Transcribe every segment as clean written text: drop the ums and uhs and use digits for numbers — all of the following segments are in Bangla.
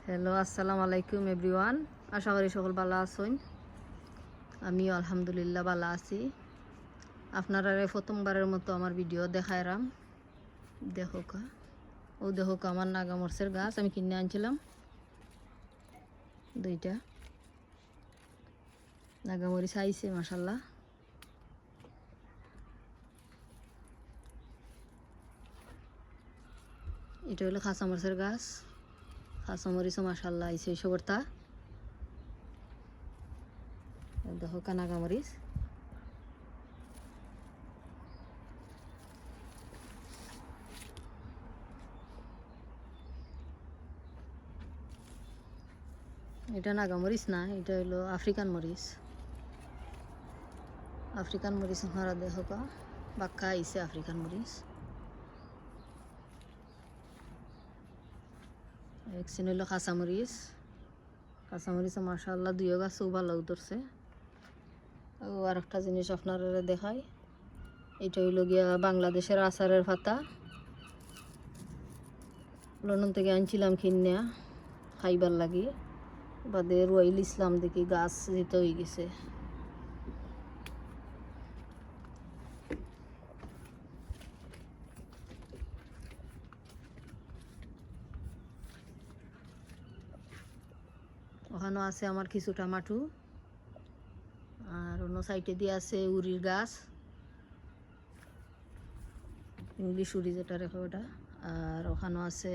হ্যালো, আসসালামু আলাইকুম এভরিওয়ান। আশা করি সকল ভালো আছেন। আমিও আলহামদুলিল্লাহ ভালো আছি। আপনারা প্রথমবারের মতো আমার ভিডিও দেখাইলাম। দেখোকা দেখোকা আমার নাগামরিচের গাছ আমি কিনে আনছিলাম দুইটা। নাগামরিচ আইছে মাশাল্লাহ। এটা হলো কাঁচামরিচের গাছ। কাঁচামরিচও মাশাল্লাহ আইছে সবরটা। দেখো নাগামরিচ এটা নাগামরিচ না, এটা হলো আফ্রিকান মরিচ। আফ্রিকান মরিচ আপনারা দেখো বাক্কা আইছে আফ্রিকান মরিচ। একদিন হইলো কাঁচামরিচ। কাঁচামরিচ মাশাআল্লাহ দুইও গাছও ভালো উঠছে। আর একটা জিনিস আপনারা দেখাই, এটা হইল গিয়া বাংলাদেশের আচারের পাতা। লন্ডন থেকে আনছিলাম কিনিয়া খাইবার লাগি, বাদে রুয়াইল ইসলাম দেখি গাছ যেতে হয়ে গেছে। ওখানেও আছে আমার কিছু টমাটো, আর অন্য সাইডে দিয়ে আছে উরির গাছ, ইংলিশ উরি যেটা রেখে ওটা। আর ওখানেও আছে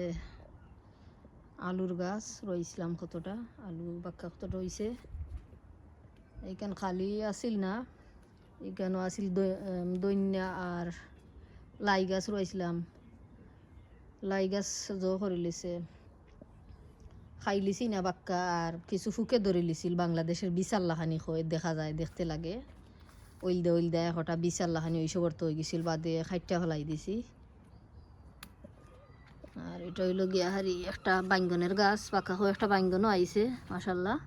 আলুর গাছ রইছিলাম কতটা, আলু বাক্কা কতটা হয়েছে। এইখান খালি আসিল না, এইখানেও আসিল দৈন্যা আর লাই গাছ রয়েছিলাম। লাই গাছ জো করে লিছে খাই লিছি না বাক্কা, আর কিছু ফুকে ধরে লিছিল। বাংলাদেশের বিশাল্লাহানি হয়ে দেখা যায়, দেখতে লাগে ওইল দে একটা বিশাল্লাহানি ওইসব অর্থ হয়ে গেছিল, বাদে খাইটা ফেলাই দিছি। আর এটা হইল গিয়া হারি একটা বাইঙ্গনের গাছ, পাকা হয়ে একটা বাইঙ্গনও আইছে মাশাল্লাহ।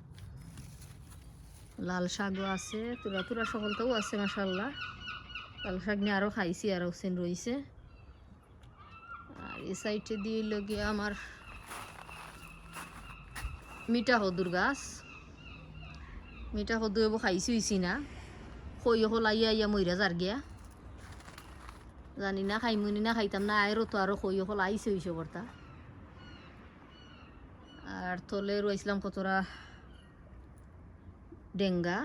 লাল শাকও আছে, তুরা তুরা সকলটাও আছে মাশাল্লাহ। লাল শাক নিয়ে আরও খাইছি, আরও সেন রয়েছে। আর এই সাইডে দিয়ে হইল গিয়া আমার মিঠা হদুর গাছ। মিঠা হদু এবো খাইছি হইছি না, খই হল আইয়া আইয়া মইরা যার গিয়া জানি না খাইমুনি না খাইতাম না। আয়েরও তো আরো খই হল আইছে হইছে বর্তা। আর তলে রয়েছিলাম কতরা ডেঙ্গা,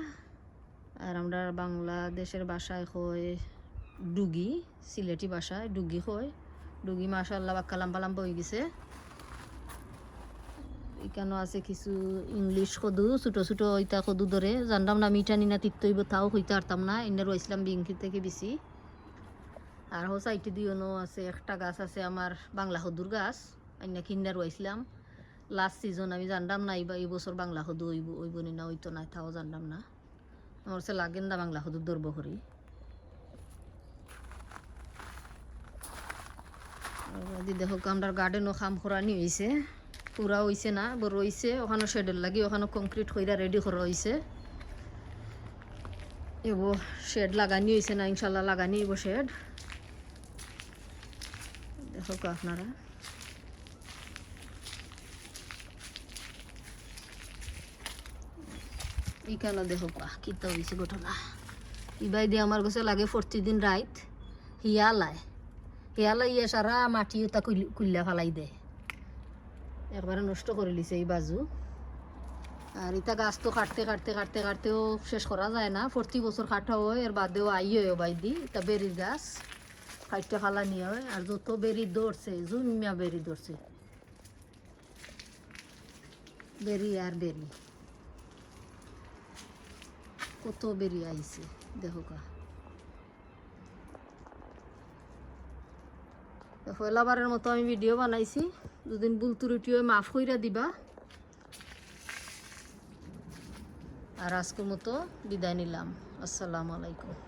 আর আমরা বাংলাদেশের ভাষায় কয় ডুগি, সিলেটি ভাষায় ডুগি কয়। ডুগি মাশাআল্লাহ বাক্কা লাম্বা লাম্বা হয়ে গেছে। এখানেও আছে কিছু ইংলিশ কদু, ছোটো ছোটো ওইটা কদু ধরে জানতাম না মিঠা নিনা তিত্তইব, তাও হইতে পারতাম না। এনে রয়েছিলাম বিঙ্কি থেকে বেশি। আর হো সাইডে দিয়েও আছে একটা গাছ আছে আমার বাংলা কদুর গাছ, আইনা কিনা রয়েছিলাম লাস্ট সিজন। আমি জানতাম না এই বছর বাংলা কদু ওইব না ওইতো না, তাও জানতাম না। আমার সে লাগেন না বাংলা কদুর দর্ব করি। দেখো আমরা গার্ডেনও খাম খরানি হয়েছে, পুরা হয়েছে না বড় হয়েছে। ওখানে শেডের লাগি ওখানে কংক্রিট কইরা রেডি করা হয়েছে। এব শেড লাগানি হয়েছে না, ইনশাল্লাহ লাগানি এব শেড। দেখো আপনারা এইখানে দেখো কিতা হয়েছে ঘটনা। ইবাই দিয়ে আমার কাছে লাগে 40 দিন রাইত হিয়ালায় ইয়ে সারা মাটি ওটা কুল্লা ফেলাই দেয়, একবারে নষ্ট করে লিছে এই বাজু। আর এটা গাছ তো কাটতে কাটতে কাটতে কাটতেও শেষ করা যায় না। 40 বছর কাটা হয়, এর বাদেও আইও বাই দি। এটা বেরির গাছ কাটতে ফালা নিয়ে হয়। আর যত বেরি ধরছে জুমিয়া বেরি ধরছে, বেরি আর বেরি কত বেরি আইছে দেখো কা। পয়লাবারের মতো আমি ভিডিও বানাইছি, দুদিন ভুল ত্রুটিও মাফ কইরা দিবা। আর আজকের মতো বিদায় নিলাম। আসসালামু আলাইকুম।